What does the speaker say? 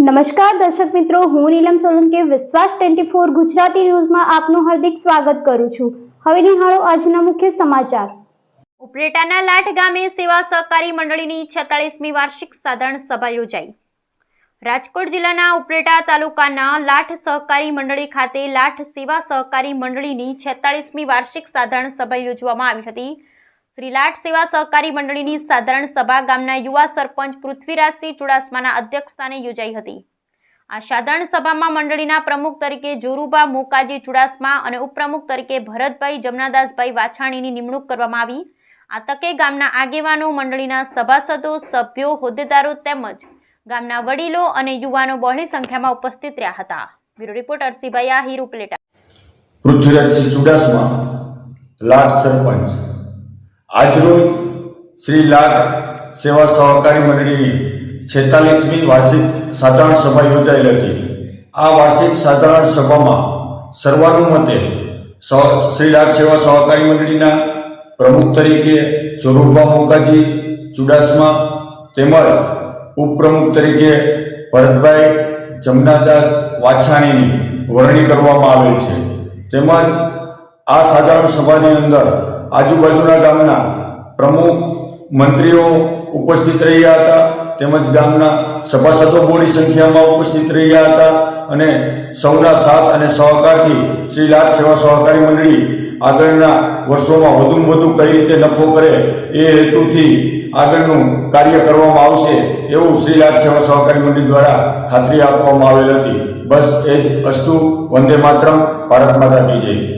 નમસ્કાર દર્શક મિત્રો, હું નીલમ સોલંકી વિશ્વાસ 24 ગુજરાતી ન્યૂઝમાં આપનું હાર્દિક સ્વાગત કરું છું। હવે નિહાળો આજના મુખ્ય સમાચાર। ઉપલેટાના લાઠ ગામે સેવા સહકારી મંડળીની 46મી વાર્ષિક સાધારણ સભા યોજાઈ। રાજકોટ જિલ્લાના ઉપલેટા તાલુકાના લાઠ સહકારી મંડળી ખાતે લાઠ સેવા સહકારી મંડળીની 46મી વાર્ષિક સાધારણ સભા યોજવામાં આવી હતી। શ્રી લાઠ સેવા સહકારી મંડળીની સાધારણ સભા ગામના યુવા સરપંચ પૃથ્વીરાજસિંહ ચુડાસમાના અધ્યક્ષસ્થાને યોજાઈ હતી। આ સાધારણ સભામાં મંડળીના પ્રમુખ તરીકે જોરુબા મોકાજી ચુડાસમા અને ઉપપ્રમુખ તરીકે ભરતભાઈ જમનાદાસભાઈ વાછાણીની નિમણૂક કરવામાં આવી। આ તકે ગામના આગેવાનો, મંડળીના સભાસદો, સભ્યો, હોદ્દેદારો તેમજ ગામના વડીલો અને યુવાનો બહોળી સંખ્યામાં ઉપસ્થિત રહ્યા હતા। Bureau report Arsibhai Ahir, Upleta. પૃથ્વીરાજસિંહ ચુડાસમા, લાઠ સરપંચ। આજરોજ શ્રી લાઠ સેવા સહકારી મંડળીની 46મી વાર્ષિક સાધારણ સભા યોજાયેલ હતી। આ વાર્ષિક સાધારણ સભામાં સર્વાનુમતે શ્રી લાઠ સેવા સહકારી મંડળીના પ્રમુખ તરીકે જોરુબા મોકાજી ચુડાસમા તેમજ ઉપપ્રમુખ તરીકે ભરતભાઈ જમનાદાસ વાછાણીની વરણી કરવામાં આવેલ છે। તેમજ આ સાધારણ સભાની અંદર આજુબાજુના ગામના પ્રમુખ મંત્રીઓ ઉપસ્થિત રહ્યા હતા તેમજ ગામના સભાસદો મોટી સંખ્યામાં ઉપસ્થિત રહ્યા હતા અને સૌના સાથ અને સહકારથી શ્રી લાઠ સેવા સહકારી મંડળી આગળના વર્ષોમાં વધુમાં વધુ કઈ રીતે નફો કરે એ હેતુથી આગળનું કાર્ય કરવામાં આવશે એવું શ્રી લાઠ સેવા સહકારી મંડળી દ્વારા ખાતરી આપવામાં આવેલ હતી। બસ એ જ અસ્તુ, વંદે માતરમ, ભારત માતા કી જય।